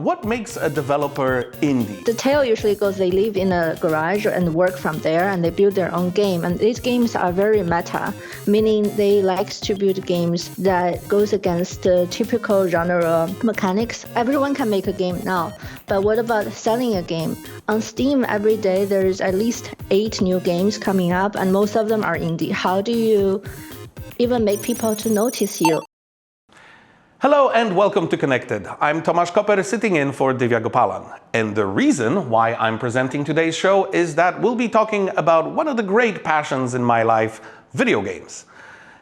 what makes a developer indie? The tale usually goes they live in a garage and work from there, and they build their own game. And these games are very meta, meaning they like to build games that goes against the typical genre mechanics. Everyone can make a game now, but what about selling a game? On Steam, every day there's at least 8 new games coming up, and most of them are indie. How do you even make people to notice you? Hello and welcome to Connected. I'm Tomasz Koper sitting in for Divya Gopalan. And the reason why I'm presenting today's show is that we'll be talking about one of the great passions in my life, video games.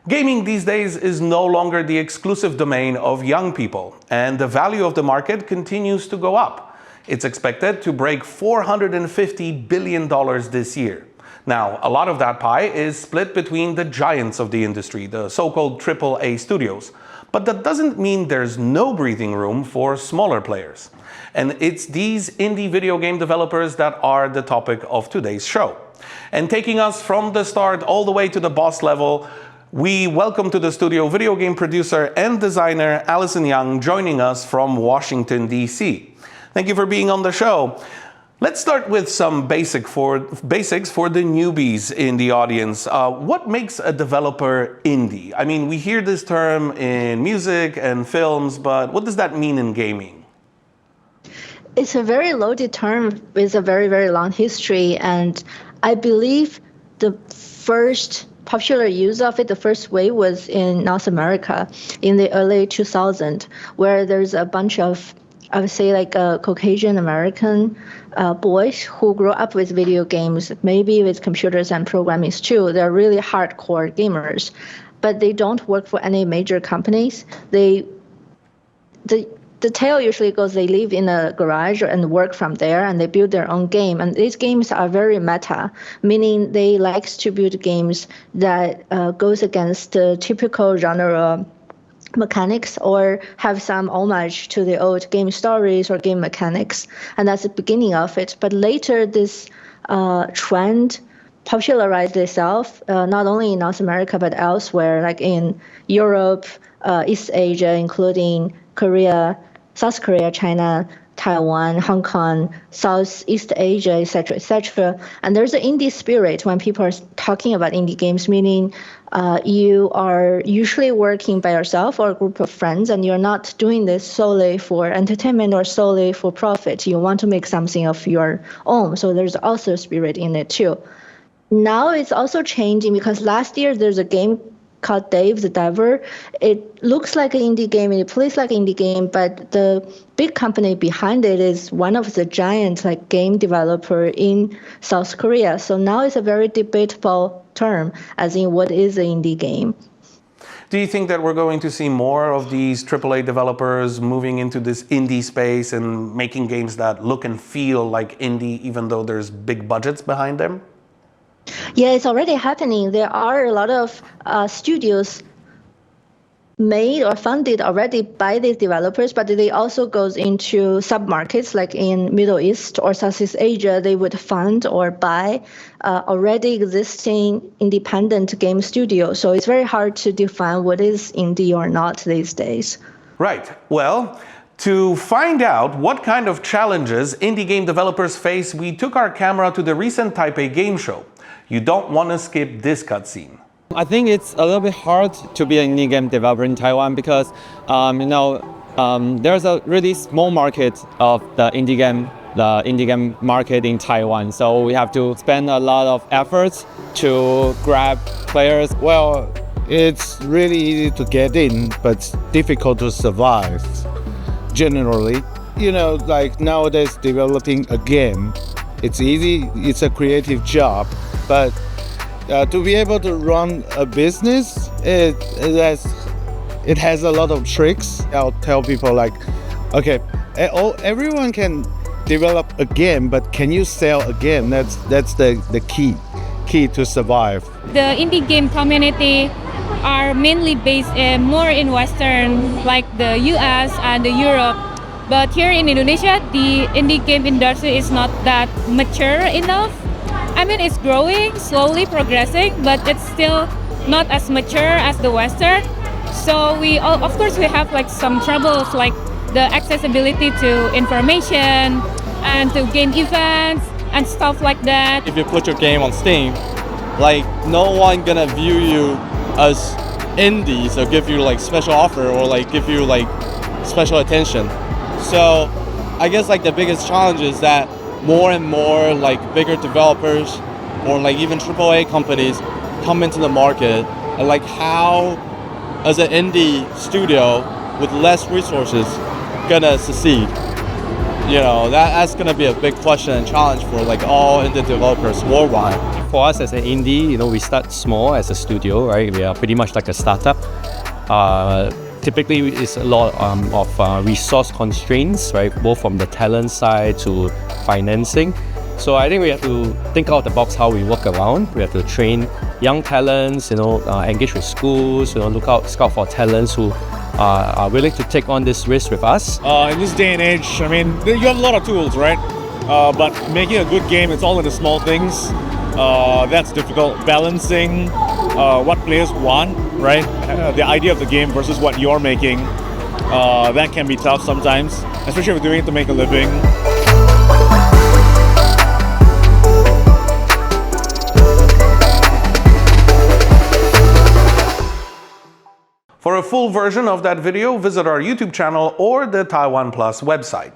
Gaming these days is no longer the exclusive domain of young people, and the value of the market continues to go up. It's expected to break $450 billion this year. Now, a lot of that pie is split between the giants of the industry, the so-called AAA studios. But that doesn't mean there's no breathing room for smaller players. And it's these indie video game developers that are the topic of today's show. And taking us from the start all the way to the boss level, we welcome to the studio video game producer and designer Allison Yang, joining us from Washington, D.C. Thank you for being on the show. Let's start with some basics for the newbies in the audience. What makes a developer indie? I mean, we hear this term in music and films, but what does that mean in gaming? It's a very loaded term with a very, very long history. And I believe the first popular use of it, the first way, was in North America in the early 2000s, where there's a bunch of, I would say, like Caucasian American boys who grew up with video games, maybe with computers and programming too. They're really hardcore gamers, but they don't work for any major companies. The tale usually goes they live in a garage and work from there, and they build their own game. And these games are very meta, meaning they like to build games that goes against the typical genre mechanics or have some homage to the old game stories or game mechanics, and that's the beginning of it. But later this trend popularized itself, not only in North America but elsewhere, like in Europe, East Asia, including Korea, South Korea, China, Taiwan, Hong Kong, Southeast Asia, etc., etc. And there's an indie spirit when people are talking about indie games, meaning you are usually working by yourself or a group of friends, and you're not doing this solely for entertainment or solely for profit. You want to make something of your own. So there's also a spirit in it too. Now it's also changing because last year there's a game called Dave the Diver. It looks like an indie game, it plays like an indie game, but the big company behind it is one of the giant game developer in South Korea. So now it's a very debatable term, as in what is an indie game. Do you think that we're going to see more of these AAA developers moving into this indie space and making games that look and feel like indie, even though there's big budgets behind them? Yeah, it's already happening. There are a lot of studios made or funded already by these developers, but they also goes into sub-markets like in Middle East or Southeast Asia. They would fund or buy already existing independent game studios. So it's very hard to define what is indie or not these days. Right. Well, to find out what kind of challenges indie game developers face, we took our camera to the recent Taipei game show. You don't want to skip this cutscene. I think it's a little bit hard to be an indie game developer in Taiwan because, there's a really small market of the indie game market in Taiwan. So we have to spend a lot of efforts to grab players. Well, it's really easy to get in, but difficult to survive. Generally, like nowadays developing a game, it's easy, it's a creative job, but to be able to run a business, it has a lot of tricks. I'll tell people okay, everyone can develop a game, but can you sell a game? That's the key to survive. The indie game community are mainly based more in Western, like the US and the Europe. But here in Indonesia, the indie game industry is not that mature enough. I mean, it's growing, slowly progressing, but it's still not as mature as the Western. So of course we have some troubles like the accessibility to information and to game events and stuff like that. If you put your game on Steam, like no one gonna view you as indies or give you like special offer or like give you like special attention. So I guess like the biggest challenge is that more and more like bigger developers or like even AAA companies come into the market, and like how as an indie studio with less resources gonna succeed. You know, that's gonna be a big question and challenge for like all indie developers worldwide. For us as an indie, you know, we start small as a studio, right? We are pretty much like a startup. Typically, it's a lot of resource constraints, right? Both from the talent side to financing. So I think we have to think out the box how we work around. We have to train young talents, you know, engage with schools, you know, scout for talents who are willing to take on this risk with us. In this day and age, I mean, you have a lot of tools, right? But making a good game, it's all in the small things. That's difficult. Balancing what players want, right? The idea of the game versus what you're making, that can be tough sometimes, especially if you're doing it to make a living. For a full version of that video, visit our YouTube channel or the TaiwanPlus website.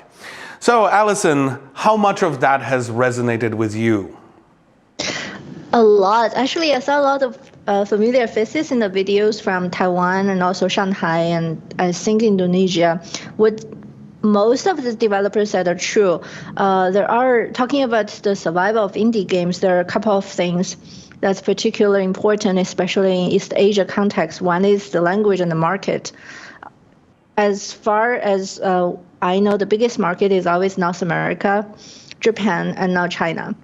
So, Allison, how much of that has resonated with you? A lot. Actually, I saw a lot of familiar faces in the videos from Taiwan and also Shanghai and I think Indonesia. What most of the developers said are true. There are, talking about the survival of indie games, there are a couple of things that's particularly important, especially in East Asia context. One is the language and the market. As far as I know, the biggest market is always North America, Japan, and now China.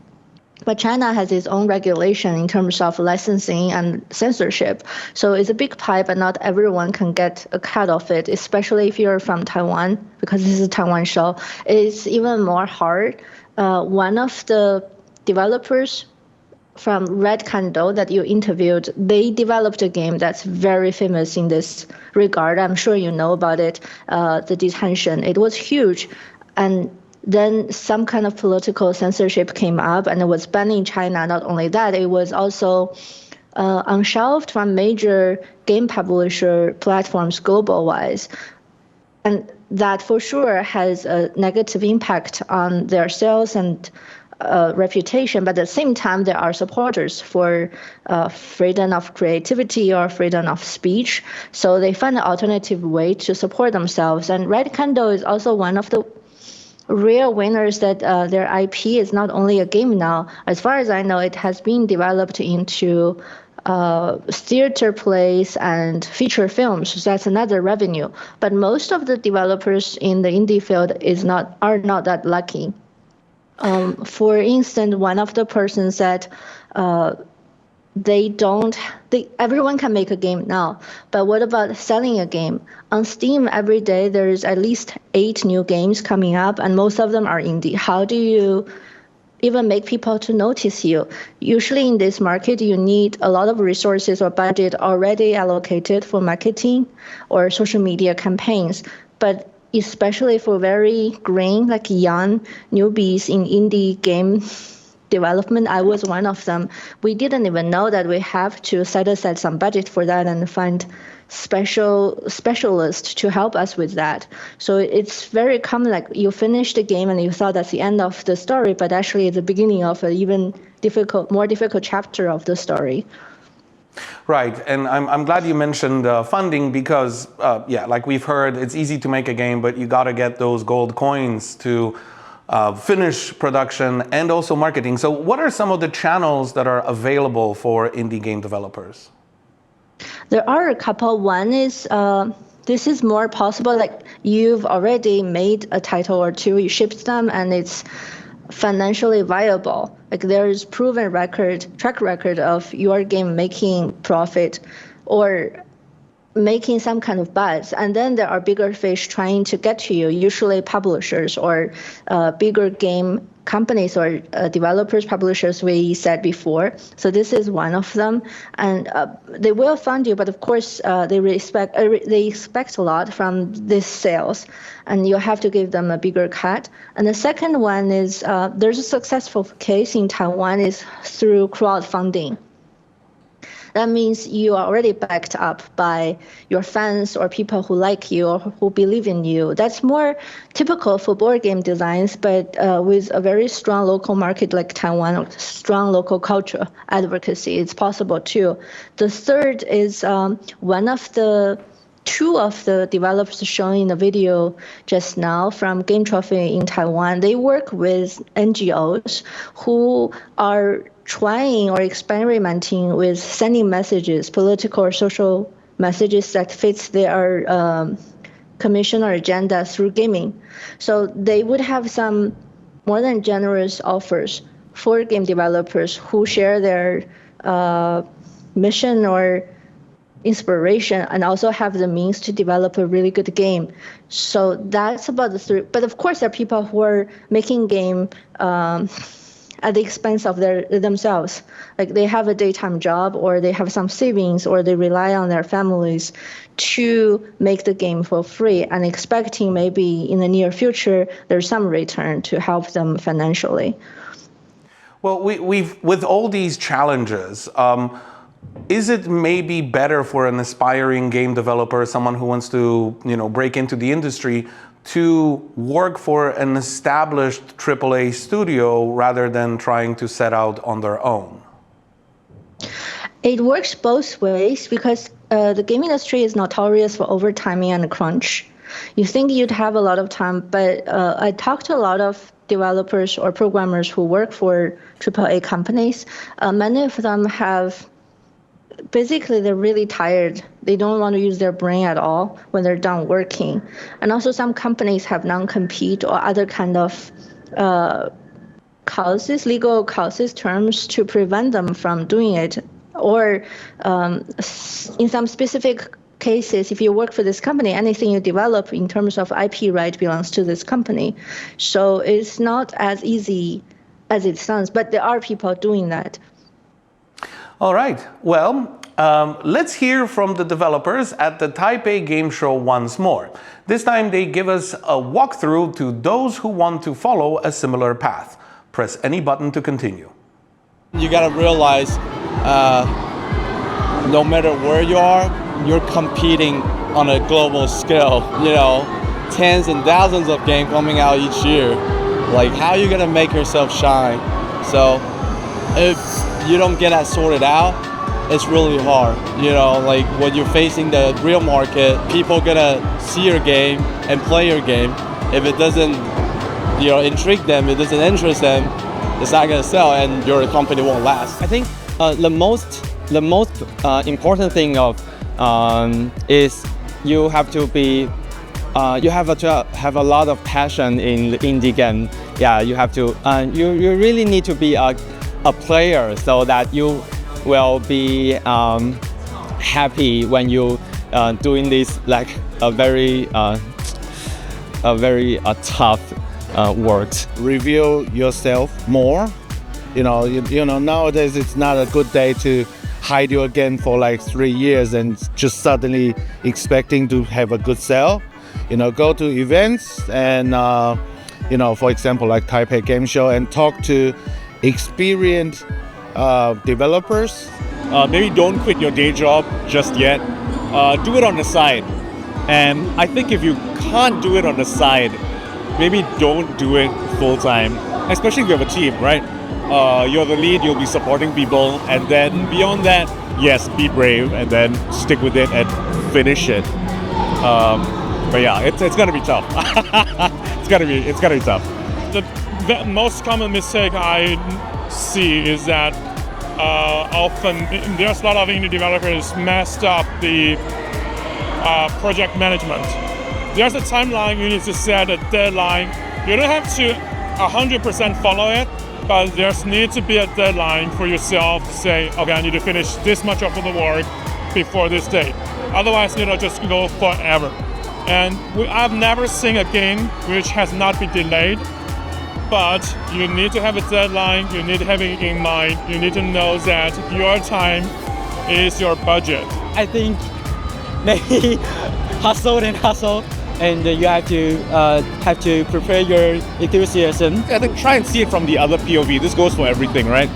But China has its own regulation in terms of licensing and censorship. So it's a big pie, but not everyone can get a cut of it, especially if you're from Taiwan, because this is a Taiwan show. It's even more hard. One of the developers from Red Candle that you interviewed, they developed a game that's very famous in this regard. I'm sure you know about it, The Detention. It was huge. And then some kind of political censorship came up and it was banned in China. Not only that, it was also unshelved from major game publisher platforms global-wise. And that for sure has a negative impact on their sales and reputation, but at the same time, there are supporters for freedom of creativity or freedom of speech. So they find an alternative way to support themselves. And Red Candle is also one of the real winners that their IP is not only a game now. As far as I know, it has been developed into theater plays and feature films. So that's another revenue. But most of the developers in the indie field are not that lucky. For instance, one of the persons said everyone can make a game now, but what about selling a game? On Steam, every day there's at least 8 new games coming up, and most of them are indie. How do you even make people to notice you? Usually in this market, you need a lot of resources or budget already allocated for marketing or social media campaigns, but especially for very green, like young newbies in indie game development, I was one of them. We didn't even know that we have to set aside some budget for that and find specialists to help us with that. So it's very common, like you finish the game and you thought that's the end of the story, but actually it's the beginning of an even more difficult chapter of the story. Right, and I'm glad you mentioned funding because, like we've heard, it's easy to make a game, but you got to get those gold coins to finish production and also marketing. So what are some of the channels that are available for indie game developers? There are a couple. One is, this is more possible, like you've already made a title or two, you shipped them, and it's financially viable. Like there is proven track record of your game making profit, or making some kind of buzz, and then there are bigger fish trying to get to you, usually publishers or bigger game companies or developers, publishers we said before. So this is one of them, and they will fund you, but of course they expect a lot from these sales, and you have to give them a bigger cut. And the second one is there's a successful case in Taiwan is through crowdfunding. That means you are already backed up by your fans or people who like you or who believe in you. That's more typical for board game designs, but with a very strong local market like Taiwan, or strong local culture advocacy, it's possible too. The third is two of the developers shown in the video just now from Game Trophy in Taiwan. They work with NGOs who are trying or experimenting with sending messages, political or social messages that fits their commission or agenda through gaming. So they would have some more than generous offers for game developers who share their mission or inspiration and also have the means to develop a really good game. So that's about the three. But of course, there are people who are making game at the expense of themselves. Like they have a daytime job, or they have some savings, or they rely on their families to make the game for free and expecting maybe in the near future there's some return to help them financially. Well, we've with all these challenges, is it maybe better for an aspiring game developer, someone who wants to, break into the industry, to work for an established AAA studio rather than trying to set out on their own? It works both ways because the game industry is notorious for overtiming and crunch. You think you'd have a lot of time, but I talked to a lot of developers or programmers who work for AAA companies. Many of them have basically, they're really tired. They don't want to use their brain at all when they're done working. And also some companies have non-compete or other kind of causes, legal causes, terms to prevent them from doing it. Or in some specific cases, if you work for this company, anything you develop in terms of IP right belongs to this company. So it's not as easy as it sounds, but there are people doing that. All right, well, let's hear from the developers at the Taipei Game Show once more. This time they give us a walkthrough to those who want to follow a similar path. Press any button to continue. You gotta realize, no matter where you are, you're competing on a global scale. Tens and thousands of games coming out each year. Like, how are you gonna make yourself shine? So, if you don't get that sorted out, it's really hard. Like when you're facing the real market, people gonna see your game and play your game. If it doesn't, intrigue them, it doesn't interest them, it's not gonna sell, and your company won't last. I think the most important thing is you have to be, you have to have a lot of passion in the indie game. Yeah, you have to. You really need to be a player so that you will be happy when you doing this like a very tough work. Reveal yourself more. Nowadays it's not a good day to hide your game for like 3 years and just suddenly expecting to have a good sale. Go to events and for example like Taipei Game Show and talk to experienced developers. Maybe don't quit your day job just yet. Do it on the side. And I think if you can't do it on the side, maybe don't do it full time, especially if you have a team, right? You're the lead, you'll be supporting people, and then beyond that, yes, be brave and then stick with it and finish it. But yeah, it's gonna be tough. it's gonna be tough. The most common mistake I see is that often there's a lot of indie developers messed up the project management. There's a timeline, you need to set a deadline. You don't have to 100% follow it, but there needs to be a deadline for yourself to say, okay, I need to finish this much of the work before this date. Otherwise, it'll just go forever. And I've never seen a game which has not been delayed. But you need to have a deadline. You need to have it in mind. You need to know that your time is your budget. I think maybe hustle and hustle, and you have to prepare your enthusiasm. I think try and see it from the other POV. This goes for everything, right?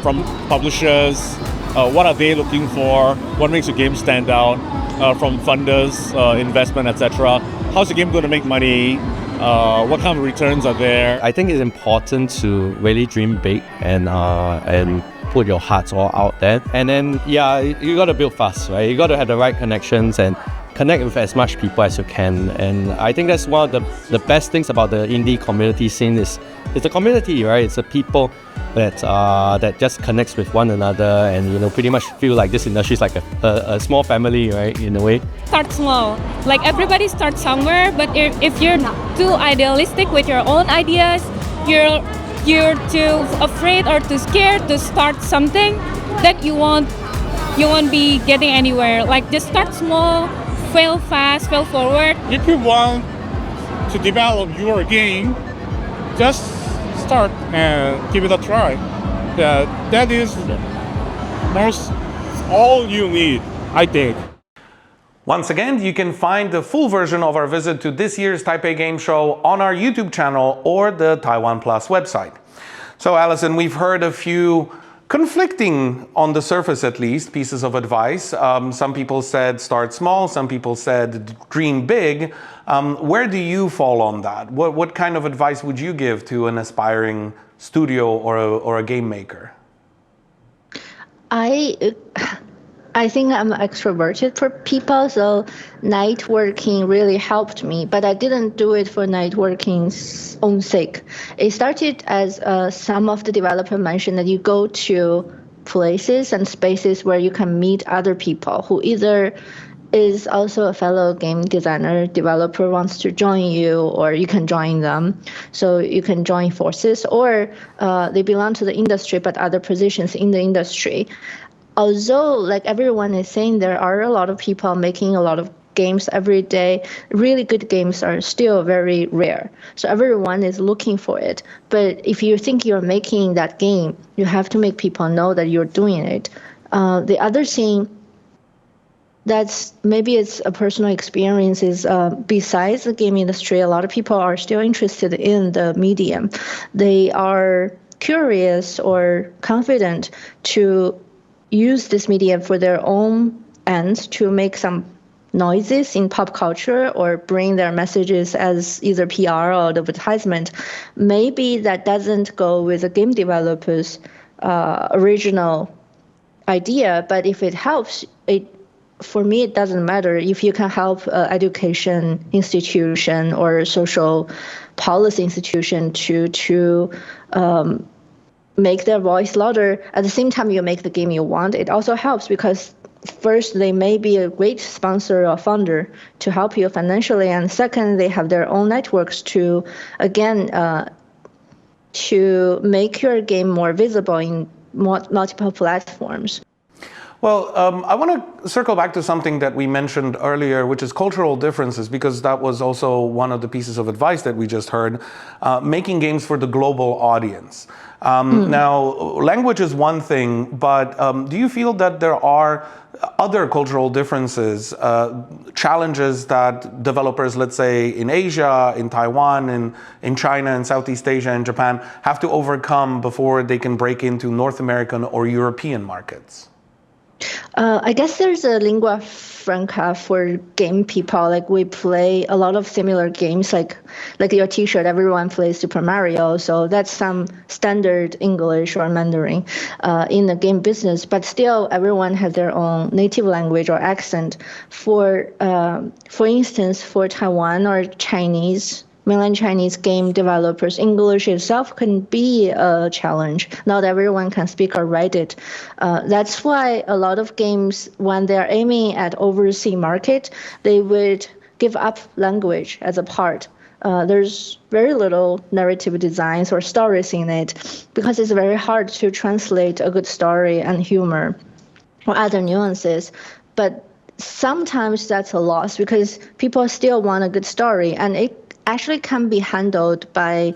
From publishers, what are they looking for? What makes a game stand out? From funders, investment, etc. How's the game going to make money? What kind of returns are there? I think it's important to really dream big and put your hearts all out there. And then, you got to build fast, right? You got to have the right connections and connect with as much people as you can. And I think that's one of the best things about the indie community scene is it's a community, right? It's the people that just connects with one another, and pretty much feel like this industry is like a small family, right? In a way. Start small. Like everybody starts somewhere, but if you're too idealistic with your own ideas, you're too afraid or too scared to start something, that you won't be getting anywhere. Like just start small, fail fast, fail forward. If you want to develop your game, just start and give it a try. That is all you need, I think. Once again, you can find the full version of our visit to this year's Taipei Game Show on our YouTube channel or the TaiwanPlus website. So Allison, we've heard a few conflicting, on the surface at least, pieces of advice. Some people said start small, some people said dream big. Where do you fall on that? What kind of advice would you give to an aspiring studio or a game maker? I think I'm extroverted for people, so networking really helped me, but I didn't do it for networking's own sake. It started as some of the developers mentioned that you go to places and spaces where you can meet other people who either is also a fellow game designer, developer wants to join you, or you can join them. So you can join forces, or they belong to the industry but other positions in the industry. Although, like everyone is saying, there are a lot of people making a lot of games every day, really good games are still very rare. So everyone is looking for it. But if you think you're making that game, you have to make people know that you're doing it. The other thing that's maybe it's a personal experience is besides the game industry, a lot of people are still interested in the medium. They are curious or confident to use this medium for their own ends to make some noises in pop culture or bring their messages as either PR or advertisement. Maybe that doesn't go with the game developer's original idea, but if it helps, for me, it doesn't matter. If you can help education institution or social policy institution to make their voice louder, at the same time you make the game you want, it also helps because first, they may be a great sponsor or funder to help you financially, and second, they have their own networks to, again, to make your game more visible in multiple platforms. Well, I want to circle back to something that we mentioned earlier, which is cultural differences, because that was also one of the pieces of advice that we just heard, making games for the global audience. Now, language is one thing, but do you feel that there are other cultural differences, challenges that developers, let's say in Asia, in Taiwan, in China, in Southeast Asia, and Japan, have to overcome before they can break into North American or European markets? I guess there's a lingua franca for game people. Like we play a lot of similar games, like your T-shirt. Everyone plays Super Mario, so that's some standard English or Mandarin in the game business. But still, everyone has their own native language or accent. For instance, for Taiwan or Chinese. Mainland Chinese game developers, English itself can be a challenge. Not everyone can speak or write it. That's why a lot of games, when they're aiming at overseas market, they would give up language as a part. There's very little narrative designs or stories in it because it's very hard to translate a good story and humor or other nuances. But sometimes that's a loss because people still want a good story, and it actually can be handled by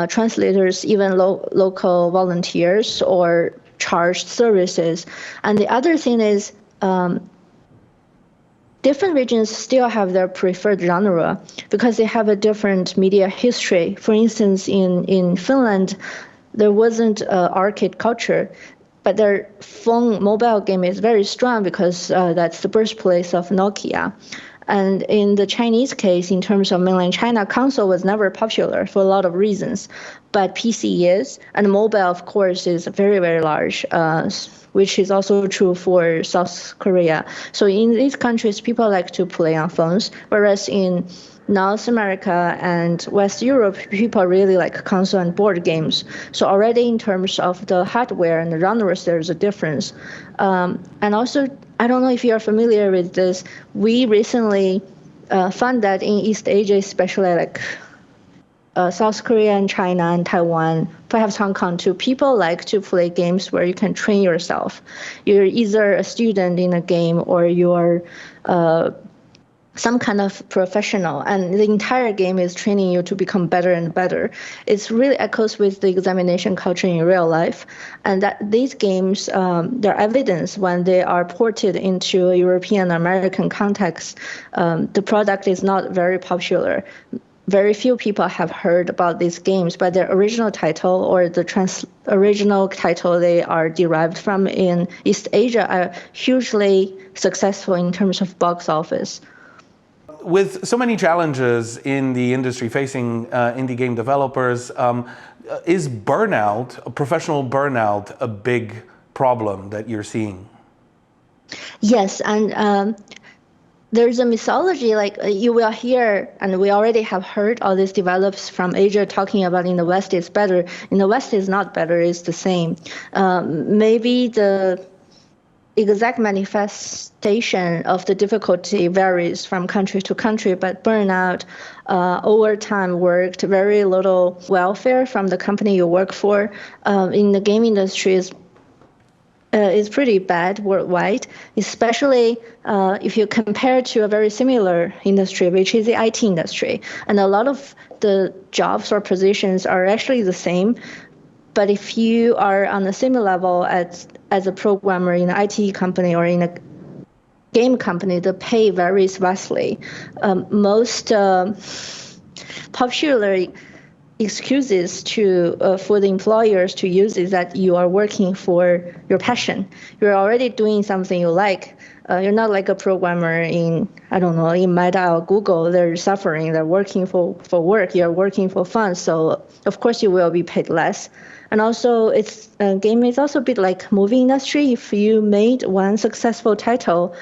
translators, even local volunteers or charged services. And the other thing is different regions still have their preferred genre because they have a different media history. For instance, in Finland, there wasn't arcade culture, but their phone mobile game is very strong because that's the birthplace of Nokia. And in the Chinese case, in terms of mainland China, console was never popular for a lot of reasons, but PC is, and mobile, of course, is very, very large, which is also true for South Korea. So in these countries, people like to play on phones, whereas in North America and West Europe, people really like console and board games. So already in terms of the hardware and the genres, there's a difference. And also, I don't know if you're familiar with this, we recently found that in East Asia, especially like South Korea and China and Taiwan, perhaps Hong Kong too, people like to play games where you can train yourself. You're either a student in a game or you're some kind of professional, and the entire game is training you to become better and better. It's really echoes with the examination culture in real life, and that these games, their evidence when they are ported into a European American context, the product is not very popular. Very few people have heard about these games, but their original title or the original title they are derived from in East Asia are hugely successful in terms of box office. With so many challenges in the industry facing indie game developers, is burnout, professional burnout, a big problem that you're seeing? Yes, and there's a mythology, like you will hear, and we already have heard all these developers from Asia talking about in the West is better. In the West is not better, it's the same. Maybe the exact manifestation of the difficulty varies from country to country, but burnout, overtime worked, very little welfare from the company you work for in the game industry is pretty bad worldwide, especially if you compare to a very similar industry, which is the IT industry. And a lot of the jobs or positions are actually the same. But if you are on the same level as a programmer in an IT company or in a game company, the pay varies vastly. Most popular excuses for the employers to use is that you are working for your passion. You're already doing something you like. You're not like a programmer in, I don't know, in Meta or Google. They're suffering. They're working for work. You're working for fun. So of course you will be paid less. And also, game is also a bit like movie industry. If you made one successful title,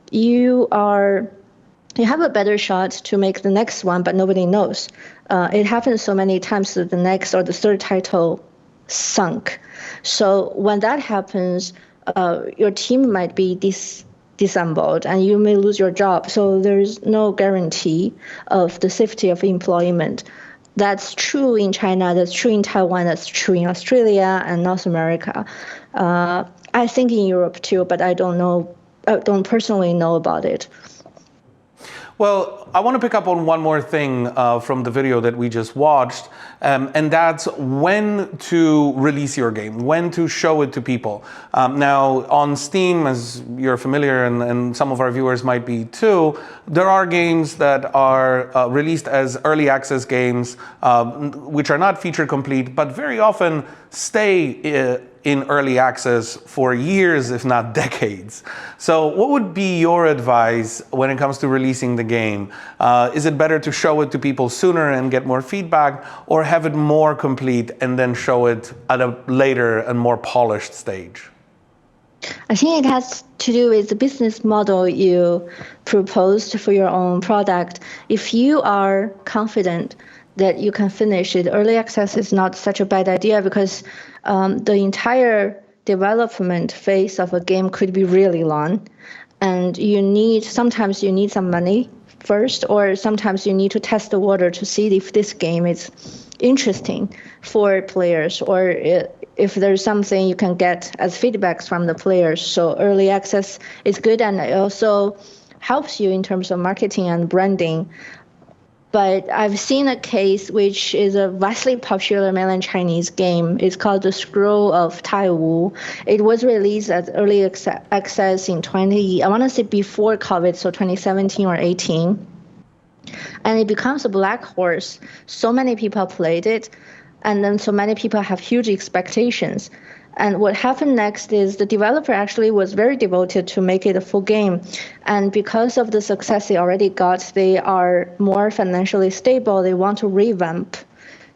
you have a better shot to make the next one, but nobody knows. It happens so many times that the next or the third title sunk. So when that happens, your team might be disassembled and you may lose your job. So there's no guarantee of the safety of employment. That's true in China, that's true in Taiwan, that's true in Australia and North America. I think in Europe too, but I don't personally know about it. Well, I want to pick up on one more thing from the video that we just watched, and that's when to release your game, when to show it to people. Now, on Steam, as you're familiar, and some of our viewers might be too, there are games that are released as early access games, which are not feature complete, but very often stay in early access for years, if not decades. So what would be your advice when it comes to releasing the game? Is it better to show it to people sooner and get more feedback, or have it more complete and then show it at a later and more polished stage? I think it has to do with the business model you proposed for your own product. If you are confident that you can finish it, early access is not such a bad idea because the entire development phase of a game could be really long, and sometimes you need some money first, or sometimes you need to test the water to see if this game is interesting for players, or if there's something you can get as feedbacks from the players. So early access is good, and it also helps you in terms of marketing and branding. But I've seen a case which is a vastly popular mainland Chinese game. It's called The Scroll of Taiwu. It was released as early access in I want to say before COVID, so 2017 or 18. And it becomes a black horse. So many people played it, and then so many people have huge expectations. And what happened next is the developer actually was very devoted to make it a full game. And because of the success they already got, they are more financially stable. They want to revamp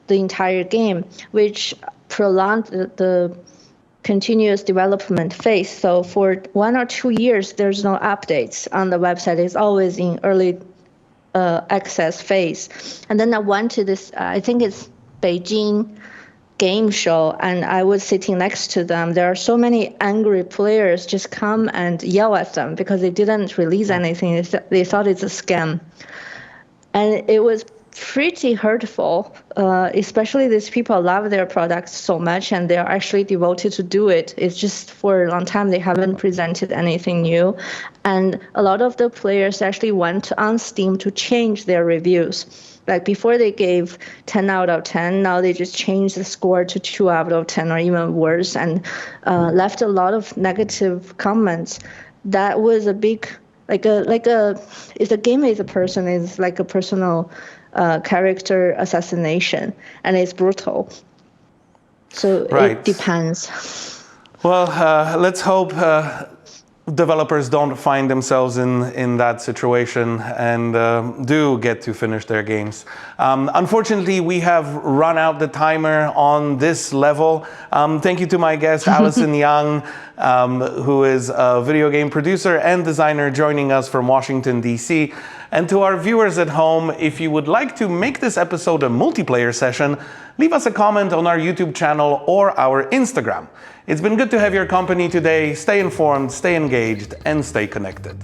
the entire game, which prolonged the continuous development phase. So for 1 or 2 years, there's no updates on the website. It's always in early access phase. And then I went to this, I think it's Beijing game show, and I was sitting next to them. There are so many angry players just come and yell at them because they didn't release anything. They thought it's a scam. And it was pretty hurtful, especially these people love their products so much and they're actually devoted to do it. It's just for a long time they haven't presented anything new. And a lot of the players actually went on Steam to change their reviews. Like before they gave 10 out of 10, now they just changed the score to 2 out of 10 or even worse, and left a lot of negative comments. That was a big, if a game is a person, it's like a personal character assassination, and it's brutal. So It depends. Well, let's hope developers don't find themselves in that situation and do get to finish their games. Unfortunately, we have run out the timer on this level. Thank you to my guest, Allison Yang, who is a video game producer and designer joining us from Washington, D.C. And to our viewers at home, if you would like to make this episode a multiplayer session, leave us a comment on our YouTube channel or our Instagram. It's been good to have your company today. Stay informed, stay engaged, and stay connected.